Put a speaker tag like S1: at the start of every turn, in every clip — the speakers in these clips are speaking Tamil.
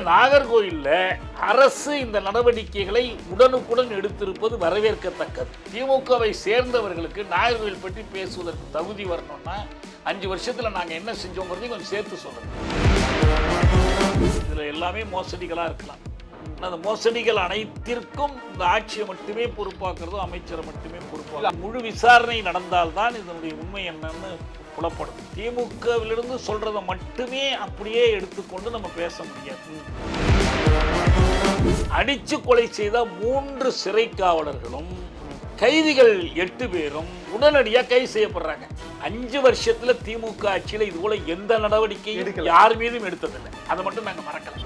S1: நாகர்கோயில்ல அரசு இந்த நடவடிக்கைகளை உடனுக்குடன் எடுத்திருப்பது வரவேற்கத்தக்கது. திமுகவை சேர்ந்தவர்களுக்கு நாகர்கோயில் பற்றி பேசுவதற்கு தகுதி வரணும்னா 5 வருஷத்துல நாங்க என்ன செஞ்சோங்கிறதையும் கொஞ்சம் சேர்த்து சொல்லணும். இதுல எல்லாமே மோசடிகளா இருக்கலாம். அந்த மோசடிகள் அனைத்திற்கும் இந்த ஆட்சியை மட்டுமே பொறுப்பாக்குறதோ அமைச்சரை மட்டுமே பொறுப்பாக முழு விசாரணை நடந்தால்தான் இதனுடைய உண்மை என்னன்னு புலப்படும். திமுகவிலிருந்து சொல்றதை மட்டுமே அப்படியே எடுத்துக்கொண்டு நம்ம பேச முடியாது. அடிச்சு கொலை செய்த 3 சிறை காவலர்களும் கைதிகள் 8 பேரும் உடனடியாக கைது செய்யப்படுறாங்க. 5 வருஷத்துல திமுக ஆட்சியில் இது போல எந்த நடவடிக்கையும் யார் மீதும் எடுத்ததில்லை. அதை மட்டும் நாங்க மறக்கல.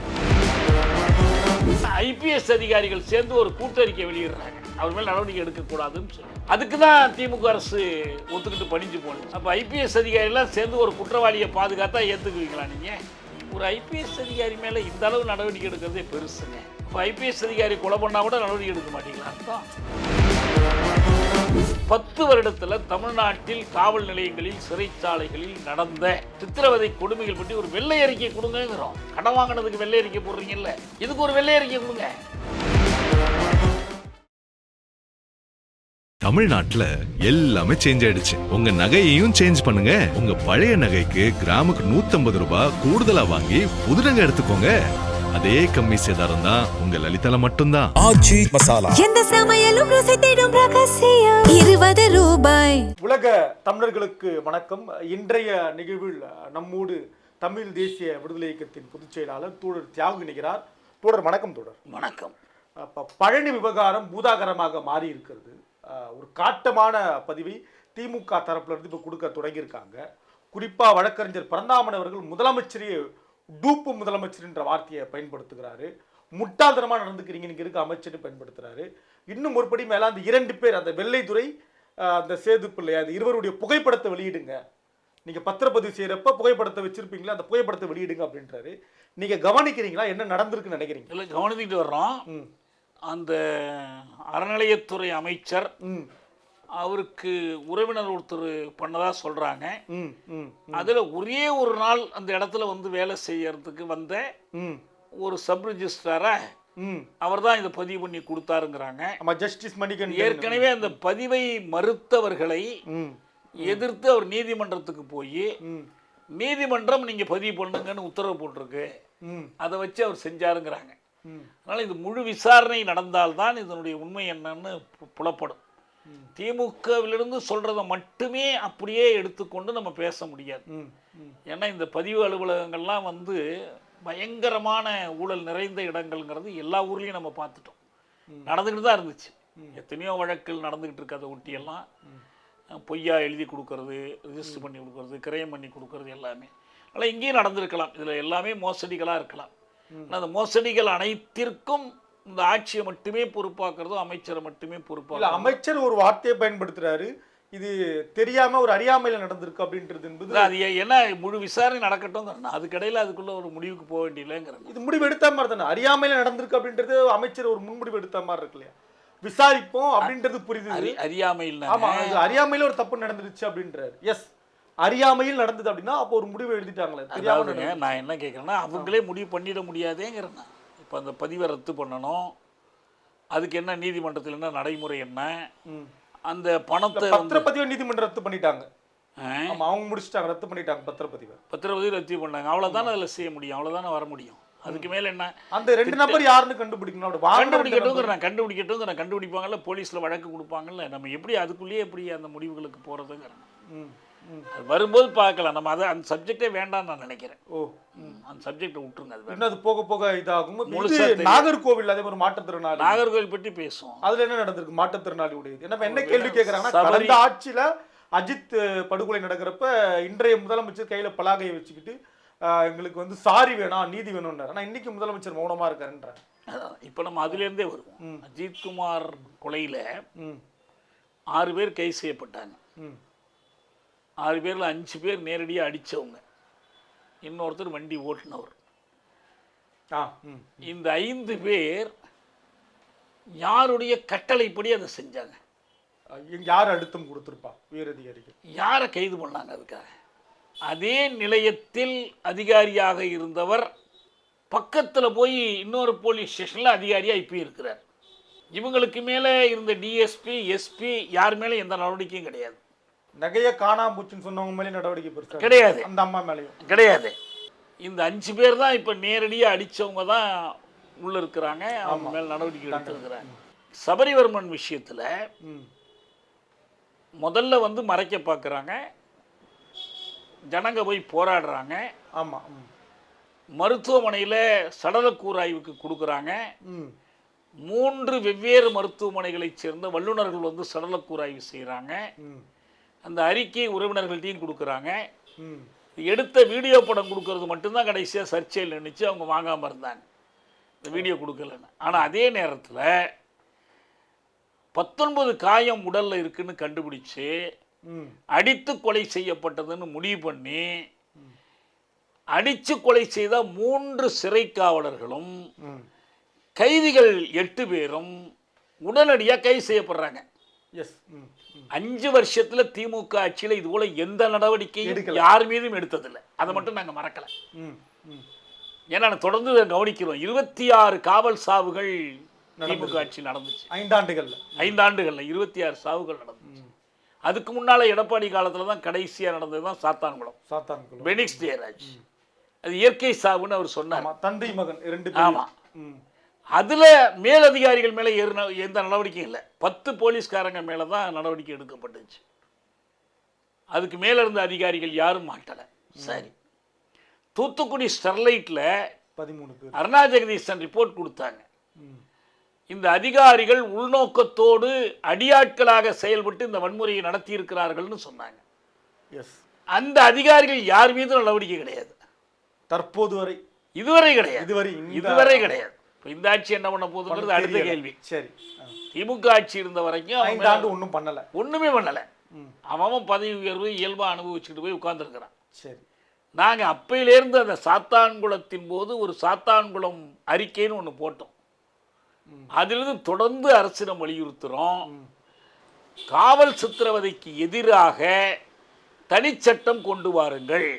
S1: IPS அதிகாரிகள் சேர்ந்து ஒரு கூட்டறிக்கை வெளியிடுறாங்க, அவர் மேல் நடவடிக்கை எடுக்கக்கூடாதுன்னு சொல்லி. அதுக்கு தான் திமுக அரசு ஒத்துக்கிட்டு பணிஞ்சு போகணும். அப்போ IPS அதிகாரிலாம் சேர்ந்து ஒரு குற்றவாளியை பாதுகாத்தா ஏற்றுக்குவீங்களா நீங்கள்? ஒரு IPS அதிகாரி மேலே இந்த அளவு நடவடிக்கை எடுக்கிறதே பெருசுங்க. இப்போ IPS அதிகாரி கொலை பண்ணால் கூட நடவடிக்கை எடுக்க மாட்டீங்களா? அர்த்தம் 10 வருடத்தில் தமிழ்நாட்டில் காவல் நிலையங்களில் சிறைச்சாலைகளில் நடந்த சித்திரவதை கொடுமைகள் பற்றி ஒரு வெள்ளை அறிக்கை கொடுங்கிறோம். கடன் வாங்கினதுக்கு வெள்ளை அறிக்கை போடுறீங்கல்ல, இதுக்கு ஒரு வெள்ளை அறிக்கை கொடுங்க.
S2: தமிழ்நாட்டுல எல்லாமே சேஞ்ச் ஆயிடுச்சு. உங்க நகையையும் சேஞ்ச் பண்ணுங்க. உங்க பழைய நகைக்கு கிராமுக்கு 150 ரூபாய் கூடுதலா வாங்கி புது நகை எடுத்துக்கோங்க. அதே கம்மி சேதாரம் தான் உங்க லலிதால மட்டும்தான். ஆச்சி மசாலா,
S3: எந்த சமையலும் ருசி தேடும் ரகசியம் 20 ரூபாய்.
S4: உலக தமிழர்களுக்கு வணக்கம். இன்றைய நிகழ்வில் நம்மோடு தமிழ் தேசிய விடுதலை இயக்கத்தின் பொதுச் செயலாளர் தோழர் தியாகு இணைகிறார். தோழர் வணக்கம். தோழர்
S1: வணக்கம்.
S4: பழனி விவகாரம் பூதாகரமாக மாறி இருக்கிறது. ஒரு காட்டமான பதிவை திமுக தரப்புல இருந்து இப்போ கொடுக்க தொடங்கியிருக்காங்க. குறிப்பாக வழக்கறிஞர் பரந்தாமன் அவர்கள் முதலமைச்சரையே டூப்பு முதலமைச்சர் என்ற வார்த்தையை பயன்படுத்துகிறாரு. முட்டாள்தனமாக நடந்துக்கிறீங்க நீங்க இருக்க அமைச்சர் பயன்படுத்துறாரு. இன்னும் ஒருபடி மேல அந்த 2 பேர், அந்த வெள்ளைத்துறை, அந்த சேது பிள்ளை, அந்த இருவருடைய புகைப்படத்தை வெளியிடுங்க. நீங்க பத்திரப்பதிவு செய்யறப்ப புகைப்படத்தை வச்சிருப்பீங்களா, அந்த புகைப்படத்தை வெளியிடுங்க அப்படின்றாரு. நீங்க கவனிக்கிறீங்களா? என்ன நடந்திருக்குன்னு நினைக்கிறீங்க?
S1: இல்லை, கவனித்துட்டு வர்றோம். அந்த அறநிலையத்துறை அமைச்சர் அவருக்கு உறவினர் ஒருத்தர் பண்ணதா சொல்றாங்க. அதுல ஒரே ஒரு நாள் அந்த இடத்துல வந்து வேலை செய்யறதுக்கு வந்த ஒரு சப் ரிஜிஸ்ட்ராரை அவர் தான் இதை பதிவு பண்ணி கொடுத்தாருங்கிறாங்க. ஏற்கனவே அந்த பதிவை மறுத்தவர்களை எதிர்த்து அவர் நீதிமன்றத்துக்கு போய் நீதிமன்றம் நீங்க பதிவு பண்ணுங்கன்னு உத்தரவு போட்டிருக்கு, அதை வச்சு அவர் செஞ்சாருங்கிறாங்க. அதனால இது முழு விசாரணை நடந்தால்தான் இதனுடைய உண்மை என்னன்னு புலப்படும். திமுகவிலிருந்து சொல்றதை மட்டுமே அப்படியே எடுத்துக்கொண்டு நம்ம பேச முடியாது. ஏன்னா இந்த பதிவு அலுவலகங்கள்லாம் வந்து பயங்கரமான ஊழல் நிறைந்த இடங்கள்ங்கிறது எல்லா ஊர்லேயும் நம்ம பார்த்துட்டோம். நடந்துக்கிட்டு தான் இருந்துச்சு. எத்தனையோ வழக்குகள் நடந்துக்கிட்டு இருக்கு. அதை ஒட்டியெல்லாம் பொய்யா எழுதி கொடுக்கறது, ரிஜிஸ்டர் பண்ணி கொடுக்கறது, கிரயம் பண்ணி கொடுக்கறது எல்லாமே. அதனால் இங்கேயும் நடந்திருக்கலாம். இதில் எல்லாமே மோசடிகளாக இருக்கலாம். அந்த மோசடிகள் அனைத்திற்கும் இந்த ஆட்சியை மட்டுமே பொறுப்பாக்குறதோ அமைச்சரை மட்டுமே பொறுப்பாக.
S4: அமைச்சர் ஒரு வார்த்தையை பயன்படுத்துறாரு, இது தெரியாம ஒரு அறியாமையில் நடந்திருக்கு அப்படின்றது என்பது
S1: அது என்ன முழு விசாரணை நடக்கட்டும். அதுக்கடையில் அதுக்குள்ள ஒரு முடிவுக்கு போக வேண்டியதுங்கிறது.
S4: இது முடிவு எடுத்த மாதிரி தானே. அறியாமையில் நடந்திருக்கு அப்படின்றது அமைச்சர் ஒரு முன்முடிவு எடுத்த மாதிரி இருக்கு இல்லையா? விசாரிப்போம் அப்படின்றது புரியுது.
S1: அறியாமையில்,
S4: ஆமா, அறியாமையில ஒரு தப்பு நடந்துருச்சு அப்படின்றாரு. எஸ், அறியாமையில் நடந்தது அப்படின்னா அப்போ ஒரு முடிவு எழுதிட்டாங்களே. தெரியாம
S1: நான் என்ன கேட்குறேன்னா, அவங்களே முடிவு பண்ணிட முடியாதேங்கிறேன். இப்போ அந்த பதிவை ரத்து பண்ணணும், அதுக்கு என்ன நீதிமன்றத்தில் என்ன நடைமுறை, என்ன அந்த பணத்தை
S4: பத்திரப்பதிவை நீதிமன்றம் ரத்து பண்ணிட்டாங்க. அவங்க முடிச்சுட்டாங்க, ரத்து பண்ணிட்டாங்க பத்திரப்பதிவு
S1: ரத்து பண்ணாங்க. அவ்வளோதானே அதில் செய்ய முடியும், அவ்வளோதானே வர முடியும். அதுக்கு மேலே என்ன?
S4: அந்த 2 நபர் யாருன்னு கண்டுபிடிக்கணும்.
S1: கண்டுபிடிப்பாங்கல்ல, போலீஸில் வழக்கு கொடுப்பாங்கல்ல. நம்ம எப்படி அதுக்குள்ளேயே எப்படி அந்த முடிவுகளுக்கு போகிறதுங்கிறேன். அது வரும்போது பார்க்கலாம். நம்ம அதை அந்த சப்ஜெக்டே வேண்டாம்னு நான் நினைக்கிறேன். அந்த சப்ஜெக்டை விட்டுருங்க. அது
S4: அது போக போக இதாகும். நாகர்கோவில் அதே மாதிரி மாற்றுத்திறனாளி,
S1: நாகர்கோவில் பற்றி பேசுவோம்.
S4: அதுல என்ன நடந்திருக்கு? மாற்றுத்திறனாளி உடையது என்ன கேள்வி கேட்கறாங்கன்னா, கடந்த ஆட்சியில அஜித் படுகொலை நடக்கிறப்ப இன்றைய முதலமைச்சர் கையில பலாகையை வச்சுக்கிட்டு எங்களுக்கு வந்து சாரி வேணாம், நீதி வேணும்னாரு. ஆனா இன்னைக்கு முதலமைச்சர் மௌனமா இருக்காருன்றாங்க.
S1: இப்ப நம்ம அதுல இருந்தே வருவோம். அஜித்குமார் கொலையில 6 பேர் கைது செய்யப்பட்டாங்க. 6 பேர்ல 5 பேர் நேரடியாக அடித்தவங்க, இன்னொருத்தர் வண்டி ஓட்டுனவர். இந்த 5 பேர் யாருடைய கட்டளைப்படி அதை செஞ்சாங்க?
S4: யார் அழுத்தம் கொடுத்துருப்பா? உயரதிகாரிகள்
S1: யாரை கைது பண்ணாங்க? அதுக்காக அதே நிலையத்தில் அதிகாரியாக இருந்தவர் பக்கத்தில் போய் இன்னொரு போலீஸ் ஸ்டேஷனில் அதிகாரியாக இப்போ இருக்கிறார். இவங்களுக்கு மேலே இருந்த டிஎஸ்பி, எஸ்பி யார் மேலே எந்த நடவடிக்கையும் கிடையாது.
S4: நகையை காணாம போச்சுன்னு சொன்னவங்க மேலே நடவடிக்கை பெருசா
S1: கிடையாது.
S4: அந்த அம்மா மேலேயும்
S1: கிடையாது. இந்த 5 பேர் தான் இப்போ நேரடியாக அடித்தவங்க தான் உள்ளே இருக்கிறாங்க. அவங்க மேலே நடவடிக்கை எடுத்துருக்கிறாங்க. சபரிவர்மன் விஷயத்தில் முதல்ல வந்து மறைக்க பார்க்குறாங்க, ஜனங்க போய் போராடுறாங்க.
S4: ஆமாம்.
S1: மருத்துவமனையில் சடலக்கூராய்வுக்கு கொடுக்குறாங்க. 3 வெவ்வேறு மருத்துவமனைகளைச் சேர்ந்த வல்லுநர்கள் வந்து சடலக்கூராய்வு செய்கிறாங்க. அந்த அறிக்கையை உறவினர்கள்ட்டையும் கொடுக்குறாங்க. எடுத்த வீடியோ படம் கொடுக்கறது மட்டும்தான் கடைசியாக சர்ச்சையில் நினைச்சு அவங்க வாங்காமல் இருந்தாங்க, இந்த வீடியோ கொடுக்கலன்னு. ஆனால் அதே நேரத்தில் 19 காயம் உடலில் இருக்குன்னு கண்டுபிடிச்சு அடித்து கொலை செய்யப்பட்டதுன்னு முடிவு பண்ணி அடித்து கொலை செய்த 3 சிறை காவலர்களும் கைதிகள் 8 பேரும் உடனடியாக கைது செய்யப்படுறாங்க. 5 வருஷத்துல திமுக ஆட்சியில் இது போல எந்த நடவடிக்கையும் யார் மீதும் எடுத்ததில்லை. அதை மட்டும் நாங்கள் மறக்கலை. ஏன்னா தொடர்ந்து கவனிக்கிறோம். 26 காவல் சாவுகள் திமுக ஆட்சி நடந்துச்சு. 5 ஆண்டுகள்ல 26 சாவுகள் நடந்துச்சு. அதுக்கு முன்னால எடப்பாடி காலத்துல தான் கடைசியா நடந்தது தான் சாத்தான்குளம் பெனிக்ஸ் ஜெயராஜ். அது இயற்கை சாவுன்னு அவர் சொன்னார்.
S4: தந்தை மகன் 2.
S1: ஆமா. அதுல மேலதிகாரிகள் மேல எந்த நடவடிக்கையும் இல்லை. 10 போலீஸ்காரங்க மேல தான் நடவடிக்கை எடுக்கப்பட்டுச்சு. அதுக்கு மேல இருந்த அதிகாரிகள் யாரும் மாட்டல. சரி, தூத்துக்குடி ஸ்டெர்லைட்ல
S4: 13 பேர்
S1: அருணா ஜெகதீசன் ரிப்போர்ட் கொடுத்தாங்க. இந்த அதிகாரிகள் உள்நோக்கத்தோடு அடியாட்களாக செயல்பட்டு இந்த வன்முறையை நடத்தி இருக்கிறார்கள்னு சொன்னாங்க. அந்த அதிகாரிகள் யார் மீதும் நடவடிக்கை கிடையாது.
S4: தற்போது வரை
S1: இதுவரை கிடையாது. இந்த ஆட்சி என்ன பண்ண போகுதுங்கிறது அடுத்த கேள்வி.
S4: சரி,
S1: திமுக ஆட்சி இருந்த வரைக்கும்
S4: 5 ஆண்டு ஒண்ணுமே பண்ணல.
S1: அவன் பதவி உயர்வு இயல்பா அனுபவிச்சுட்டு போய் உட்கார்ந்துருக்கிறான்.
S4: சரி,
S1: நாங்க அப்பையிலேருந்து அந்த சாத்தான்குளத்தின் போது ஒரு சாத்தான்குளம் அறிக்கைன்னு ஒன்று போட்டோம். அதிலிருந்து தொடர்ந்து அரசிடம் வலியுறுத்துறோம். காவல் சித்திரவதைக்கு எதிராக தனிச்சட்டம் கொண்டு வாருங்கள்.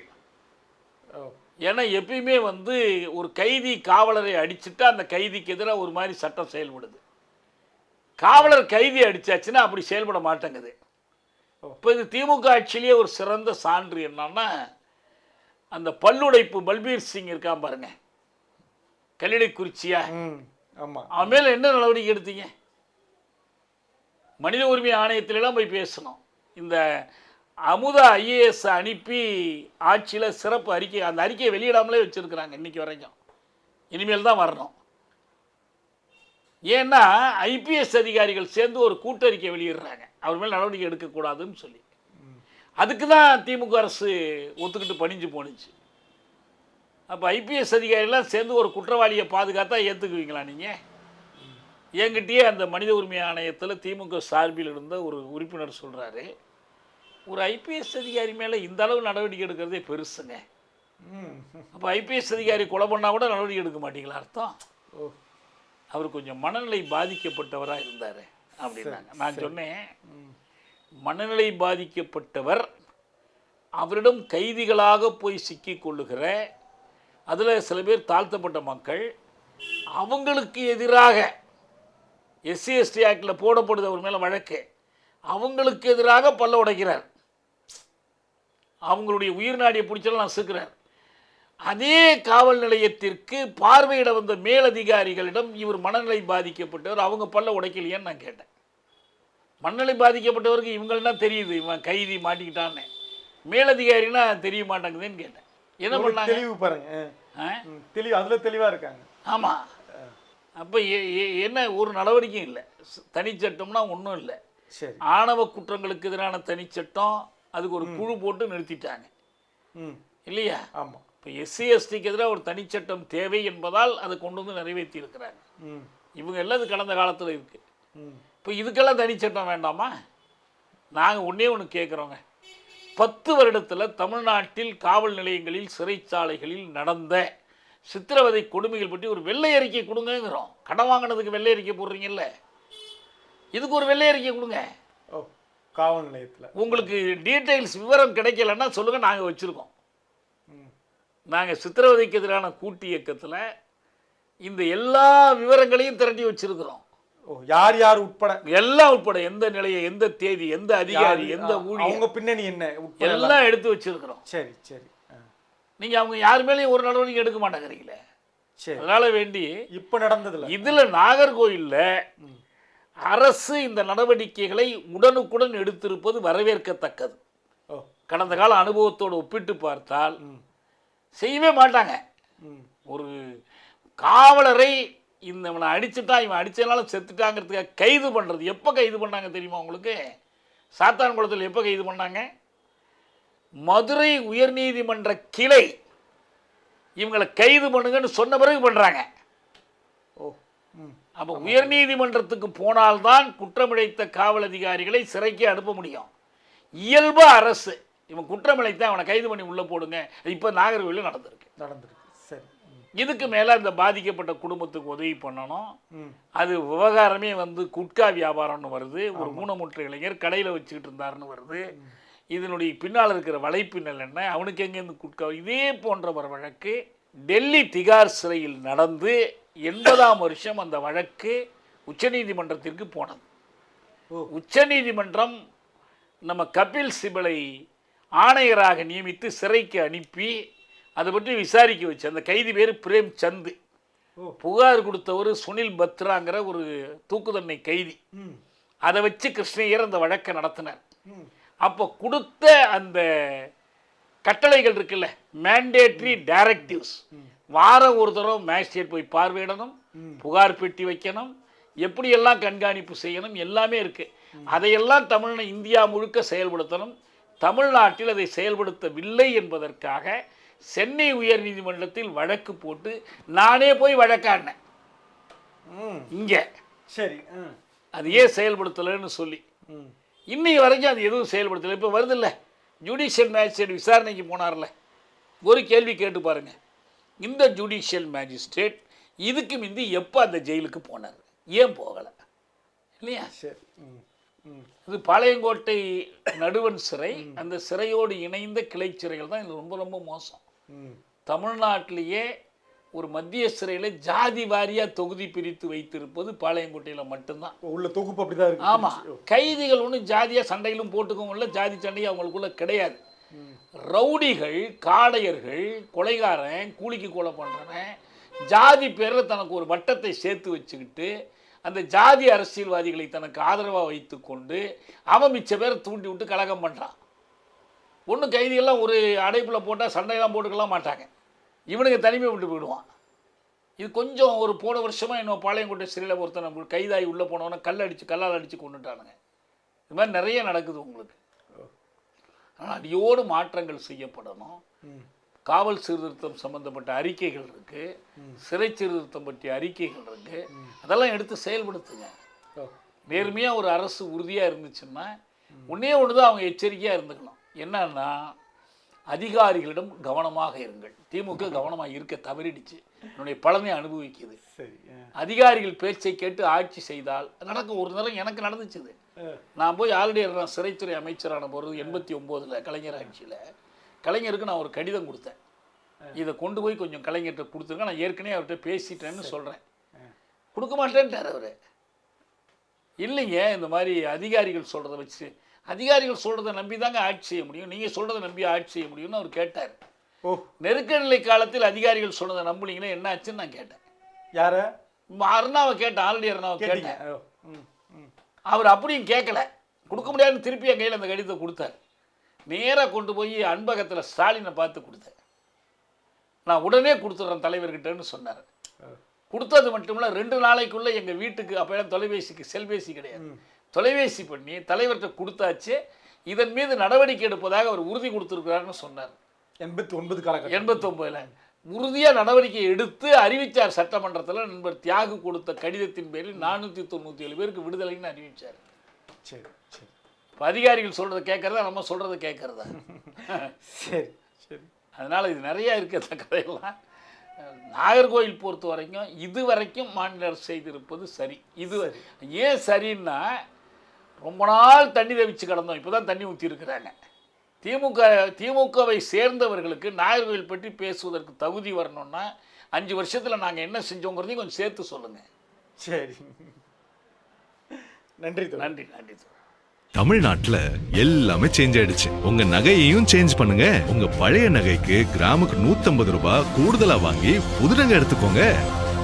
S1: ஏன்னா எப்பயுமே வந்து ஒரு கைதி காவலரை அடிச்சுட்டா அந்த கைதிக்கு எதிராக ஒரு மாதிரி சட்டம் செயல்படுது. காவலர் கைதி அடிச்சாச்சுன்னா அப்படி செயல்பட மாட்டேங்குது. இப்போ இது திமுக ஆட்சியிலேயே ஒரு சிறந்த சான்று என்னன்னா, அந்த பல்லுடைப்பு பல்பீர் சிங் இருக்கான் பாருங்க, கல்லிடைக்குறிச்சியா, அவன் மேல என்ன நடவடிக்கை எடுத்தீங்க? மனித உரிமை ஆணையத்திலாம் போய் பேசணும். இந்த அமுதா ஐஏஎஸ் அனுப்பி ஆட்சியில் சிறப்பு அறிக்கை, அந்த அறிக்கையை வெளியிடாமலே வச்சுருக்கிறாங்க இன்னைக்கு வரைக்கும். இனிமேல் தான் வரணும். ஏன்னா ஐபிஎஸ் அதிகாரிகள் சேர்ந்து ஒரு கூட்டறிக்கை வெளியிடுறாங்க, அவர் மேல் நடவடிக்கை எடுக்கக்கூடாதுன்னு சொல்லி. அதுக்கு தான் திமுக அரசு ஒத்துக்கிட்டு பணிஞ்சு போணுச்சு. அப்போ ஐபிஎஸ் அதிகாரிகள்லாம் சேர்ந்து ஒரு குற்றவாளியை பாதுகாத்தா ஏற்றுக்குவீங்களா நீங்கள்? என்கிட்டயே அந்த மனித உரிமை ஆணையத்தில் திமுக சார்பில் இருந்த ஒரு உறுப்பினர் சொல்கிறாரு, ஒரு ஐபிஎஸ் அதிகாரி மேலே இந்த அளவு நடவடிக்கை எடுக்கிறதே பெருசுங்க. அப்போ ஐபிஎஸ் அதிகாரி கொலை பண்ணால் கூட நடவடிக்கை எடுக்க மாட்டீங்களா அர்த்தம்? அவர் கொஞ்சம் மனநிலை பாதிக்கப்பட்டவராக இருந்தார் அப்படின்னாங்க. நான் சொன்னேன், மனநிலை பாதிக்கப்பட்டவர் அவரிடம் கைதிகளாக போய் சிக்கி கொள்ளுகிற, அதில் சில பேர் தாழ்த்தப்பட்ட மக்கள், அவங்களுக்கு எதிராக எஸ்சி எஸ்டி ஆக்டில் போடப்படுது அவர் மேலே வழக்கு, அவங்களுக்கு எதிராக பல்ல உடைக்கிறார், அவங்களுடைய உயிர் நாடியை பிடிச்சலாம் நசுக்கிறார். அதே காவல் நிலையத்திற்கு பார்வையிட வந்த மேலதிகாரிகளிடம் இவர் மனநிலை பாதிக்கப்பட்டவர், அவங்க பல்ல உடைக்கலையான்னு நான் கேட்டேன். மனநிலை பாதிக்கப்பட்டவருக்கு இவங்கன்னா தெரியுது இவன் கைதி மாட்டிக்கிட்டான்னு, மேலதிகாரினா தெரிய மாட்டாங்குதுன்னு கேட்டேன். என்ன பண்ணாங்க?
S4: தெளிவு பாருங்க, தெளிவு, அதில் தெளிவாக இருக்காங்க.
S1: ஆமாம். அப்போ என்ன ஒரு நடவடிக்கையும் இல்லை, தனிச்சட்டம்னா ஒன்றும் இல்லை. ஆணவ குற்றங்களுக்கு எதிரான தனிச்சட்டம், அதுக்கு ஒரு குழு போட்டு நிறுத்திட்டாங்க இல்லையா?
S4: ஆமாம்.
S1: இப்போ எஸ்சி எஸ்டிக்கு எதிராக ஒரு தனிச்சட்டம் தேவை என்பதால் அதை கொண்டு வந்து நிறைவேற்றி இருக்கிறாங்க. இவங்க எல்லாம் இது கடந்த காலத்தில் இருக்குது. இப்போ இதுக்கெல்லாம் தனிச்சட்டம் வேண்டாமா? நாங்கள் ஒன்றே ஒன்று கேட்குறோங்க, 10 வருடத்தில் தமிழ்நாட்டில் காவல் நிலையங்களில் சிறைச்சாலைகளில் நடந்த சித்திரவதை கொடுமைகள் பற்றி ஒரு வெள்ளை அறிக்கை கொடுங்கிறோம். கடன் வாங்கினதுக்கு வெள்ளை அறிக்கை போடுறீங்கல்ல, இதுக்கு ஒரு வெள்ளை அறிக்கை கொடுங்க.
S4: காவல் நிலையத்தில்
S1: உங்களுக்கு டீட்டெயில்ஸ் விவரம் கிடைக்கலன்னா சொல்லுங்கள், நாங்கள் வச்சுருக்கோம். நாங்கள் சித்திரவதைக்கு எதிரான கூட்டு இயக்கத்தில் இந்த எல்லா விவரங்களையும் திரட்டி வச்சிருக்கிறோம்.
S4: ஓ, யார் யார் உட்பட
S1: எல்லாம் உட்பட எந்த நிலையை, எந்த தேதி, எந்த அதிகாரி, எந்த ஊழியர்,
S4: அவங்க பின்னணி என்ன உட்பட
S1: எல்லாம் எடுத்து வச்சிருக்கிறோம்.
S4: சரி சரி.
S1: நீங்க அவங்க யார் மேலேயும் ஒரு நடவடிக்கை எடுக்க மாட்டேங்கிறீங்களே.
S4: சரி.
S1: அதனால வேண்டி
S4: இப்ப நடந்ததுல
S1: இதுல நாகர்கோயில்ல அரசு இந்த நடவடிக்கைகளை உடனுக்குடன் எடுத்திருப்பது வரவேற்கத்தக்கது.
S4: ஓ.
S1: கடந்த கால அனுபவத்தோடு ஒப்பிட்டு பார்த்தால் செய்யவே மாட்டாங்க. ஒரு காவலரை இவனை அடிச்சுட்டா, இவன் அடிச்சதுனால செத்துட்டாங்கிறதுக்காக கைது பண்ணுறது எப்போ கைது பண்ணாங்க தெரியுமா உங்களுக்கு? சாத்தான்குளத்தில் எப்போ கைது பண்ணாங்க? மதுரை உயர்நீதிமன்ற கிளை இவங்களை கைது பண்ணுங்கன்னு சொன்ன பிறகு பண்ணுறாங்க.
S4: ஓ.
S1: அப்போ உயர்நீதிமன்றத்துக்கு போனால்தான் குற்றமிழைத்த காவல் அதிகாரிகளை சிறைக்கு அனுப்ப முடியும். இயல்பு அரசு இவன் குற்றமிழைத்தான், அவனை கைது பண்ணி உள்ளே போடுங்க. இப்போ நாகர்கோவிலில் நடந்திருக்கு.
S4: சரி.
S1: இதுக்கு மேலே இந்த பாதிக்கப்பட்ட குடும்பத்துக்கு உதவி பண்ணணும். அது விவகாரமே குட்கா வியாபாரம்னு வருது. ஒரு ஊனமுற்ற இளைஞர் கடையில் வச்சுக்கிட்டு இருந்தாருன்னு வருது. இதனுடைய பின்னால் இருக்கிற வலைப்பின்னல் என்ன, அவனுக்கு எங்கேருந்து குட்கா? இதே போன்ற ஒரு வழக்கு டெல்லி திகார் சிறையில் நடந்து 80ஆம் வருஷம் அந்த வழக்கு உச்சநீதிமன்றத்திற்கு போனது. உச்சநீதிமன்றம் நம்ம கபில் சிபலை ஆணையராக நியமித்து சிறைக்கு அனுப்பி அதை பற்றி விசாரிக்க வச்சு. அந்த கைதி பேர் பிரேம் சந்து. புகார் கொடுத்தவர் சுனில் பத்ராங்கிற ஒரு தூக்குதண்டனை கைதி. அதை வச்சு கிருஷ்ணய்யர் அந்த வழக்கை நடத்தினார். அப்போ கொடுத்த அந்த கட்டளைகள் இருக்குல்ல, மேண்டேட்ரி டைரக்டிவ்ஸ், வாரம் ஒரு தடவை மேஜிஸ்ட்ரேட் போய் பார்வையிடணும், புகார் பெட்டி வைக்கணும், எப்படியெல்லாம் கண்காணிப்பு செய்யணும், எல்லாமே இருக்கு. அதையெல்லாம் இந்தியா முழுக்க செயல்படுத்தணும். தமிழ்நாட்டில் அதை செயல்படுத்தவில்லை என்பதற்காக சென்னை உயர்நீதிமன்றத்தில் வழக்கு போட்டு நானே போய் வழக்காடினேன் இங்க.
S4: சரி.
S1: அது ஏன் செயல்படுத்தலைன்னு சொல்லி இன்னைக்கு வரைக்கும் அது எதுவும் செயல்படுத்தலை. இப்போ வருது இல்லை, ஜுடிஷியல் மேஜிஸ்ட்ரேட் விசாரணைக்கு போனார்ல, ஒரு கேள்வி கேட்டு பாருங்க. இந்த ஜுடிஷியல் மேஜிஸ்ட்ரேட் இதுக்கு முந்தி எப்போ அந்த ஜெயிலுக்கு போனார், ஏன் போகலை இல்லையா?
S4: சரி.
S1: இது பாளையங்கோட்டை நடுவன் சிறை, அந்த சிறையோடு இணைந்த கிளை சிறைகள் தான் இது ரொம்ப ரொம்ப மோசம். தமிழ்நாட்டிலேயே ஒரு மத்திய சிறையில் ஜாதி வாரியாக தொகுதி பிரித்து வைத்திருப்பது பாளையங்கோட்டையில் மட்டும்தான்.
S4: உள்ள தொகுப்பு அப்படிதான் இருக்கு.
S1: ஆமாம், கைதிகள் ஒன்றும் ஜாதியாக சண்டையிலும் போட்டுக்கவும் இல்லை, ஜாதி சண்டையும் அவங்களுக்குள்ள கிடையாது. ரவுடிகள், காடையர்கள், கொலைகாரன், கூலிக்கு கொலை பண்ணுறவன் ஜாதி பேரில் தனக்கு ஒரு வட்டத்தை சேர்த்து வச்சுக்கிட்டு அந்த ஜாதி அரசியல்வாதிகளை தனக்கு ஆதரவாக வைத்து கொண்டு அவன் மிச்ச பேரை தூண்டி விட்டு கலகம் பண்ணுறான். ஒன்றும் கைதிகள்லாம் ஒரு அடைப்பில் போட்டால் சண்டையெல்லாம் போட்டுக்கலாம் மாட்டாங்க, இவனுக்கு தனிமை விட்டு போயிடுவான். இது கொஞ்சம் ஒரு போன வருஷமாக இன்னும் பாளையங்கோட்டை சிறையில் ஒருத்தனை கைதாகி உள்ளே போனவன கல்லால் அடித்து கொண்டுட்டானுங்க. இது மாதிரி நிறைய நடக்குது உங்களுக்கு. ஆனால் அடியோடு மாற்றங்கள் செய்யப்படணும். காவல் சீர்திருத்தம் சம்பந்தப்பட்ட அறிக்கைகள் இருக்கு, சிறை சீர்திருத்தம் பற்றிய அறிக்கைகள் இருக்கு, அதெல்லாம் எடுத்து செயல்படுத்துங்க. நேர்மையாக ஒரு அரசு உறுதியாக இருந்துச்சுன்னா ஒன்றே ஒன்று தான் அவங்க எச்சரிக்கையாக இருந்துக்கணும். என்னன்னா, அதிகாரிகளிடம் கவனமாக இருங்கள். திமுக கவனமாக இருக்க தவறிடுச்சு, என்னுடைய பலனை அனுபவிக்குது. அதிகாரிகள் பேச்சை கேட்டு ஆட்சி செய்தால் நடக்கும். ஒரு நேரம் எனக்கு நடந்துச்சுது. நான் போய் ஆல்ரெடி நான் சிறைத்துறை அமைச்சரான போகிறது 89 கலைஞர் ஆட்சியில். கலைஞருக்கு நான் ஒரு கடிதம் கொடுத்தேன், இதை கொண்டு போய் கொஞ்சம் கலைஞர்கிட்ட கொடுத்துருக்கேன், நான் ஏற்கனவே அவர்கிட்ட பேசிட்டேன்னு சொல்கிறேன். கொடுக்க மாட்டேன்ட்டார் அவர். இல்லைங்க, இந்த மாதிரி அதிகாரிகள் சொல்கிறத வச்சு, அதிகாரிகள் சொல்கிறத நம்பி தாங்க ஆட்சி செய்ய முடியும், நீங்கள் சொல்கிறத நம்பி ஆட்சி செய்ய முடியும்னு அவர் கேட்டார். நெருக்கடிநிலை காலத்தில் அதிகாரிகள் சொன்னதை நம்புனீங்கன்னா என்ன ஆச்சுன்னு நான் கேட்டேன்.
S4: யார?
S1: அருணாவை கேட்டேன், ஆல்ரெடி அருணாவை கேட்டேன். அவர் அப்படியும் கேட்கல, கொடுக்க முடியாதுன்னு திருப்பி என் கையில் அந்த கடிதத்தை கொடுத்தார். நேராக கொண்டு போய் அன்பகத்தில் ஸ்டாலினை பார்த்து கொடுத்தேன். நான் உடனே கொடுத்துட்றேன் தலைவர்கிட்டன்னு சொன்னார். கொடுத்தது மட்டும் இல்லை, 2 நாளைக்குள்ளே எங்கள் வீட்டுக்கு, அப்போ தொலைபேசிக்கு செல்பேசி கிடையாது, தொலைபேசி பண்ணி தலைவர்கிட்ட கொடுத்தாச்சு, இதன் மீது நடவடிக்கை எடுப்பதாக அவர் உறுதி கொடுத்துருக்கிறாருன்னு சொன்னார். 89 உறுதியாக நடவடிக்கை எடுத்து அறிவித்தார் சட்டமன்றத்தில். நண்பர் தியாகு கொடுத்த கடிதத்தின் பேரில் 497 பேருக்கு விடுதலைன்னு அறிவித்தார்.
S4: சரி சரி.
S1: இப்போ அதிகாரிகள் சொல்கிறத கேட்குறதா, நம்ம சொல்கிறத கேட்குறதா?
S4: சரி சரி.
S1: அதனால் இது நிறையா இருக்கிற கதையெல்லாம். நாகர்கோவில் பொறுத்த வரைக்கும் இதுவரைக்கும் மாநில அரசு செய்திருப்பது சரி. இது ஏன் சரின்னா, ரொம்ப நாள் தண்ணி தவிச்சு கிடந்தோம், இப்போ தான் தண்ணி ஊற்றி இருக்கிறாங்க. திமுகவை சேர்ந்தவர்களுக்கு நாகர்கோவில் பற்றி பேசுவதற்கு தகுதி வரணும்னா 5 வருஷத்துல நாங்க என்ன செஞ்சோங்கிறதையும் கொஞ்சம் சேர்த்து சொல்லுங்க.
S4: சரி, நன்றி தோழர்.
S1: நன்றி நன்றி தோழர்.
S2: தமிழ்நாட்டுல எல்லாமே சேஞ்ச் ஆயிடுச்சு. உங்க நகையையும் சேஞ்ச் பண்ணுங்க. உங்க பழைய நகைக்கு கிராமுக்கு 150 ரூபாய் கூடுதலா வாங்கி புது நகை எடுத்துக்கோங்க.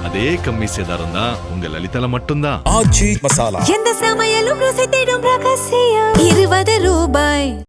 S2: அதே கம்மி சேதாரம் தான் உங்க லலிதால மட்டும்தான்.
S3: எந்த சமையலும் ருசி தேடும் ரகசியம் 20 ரூபாய்.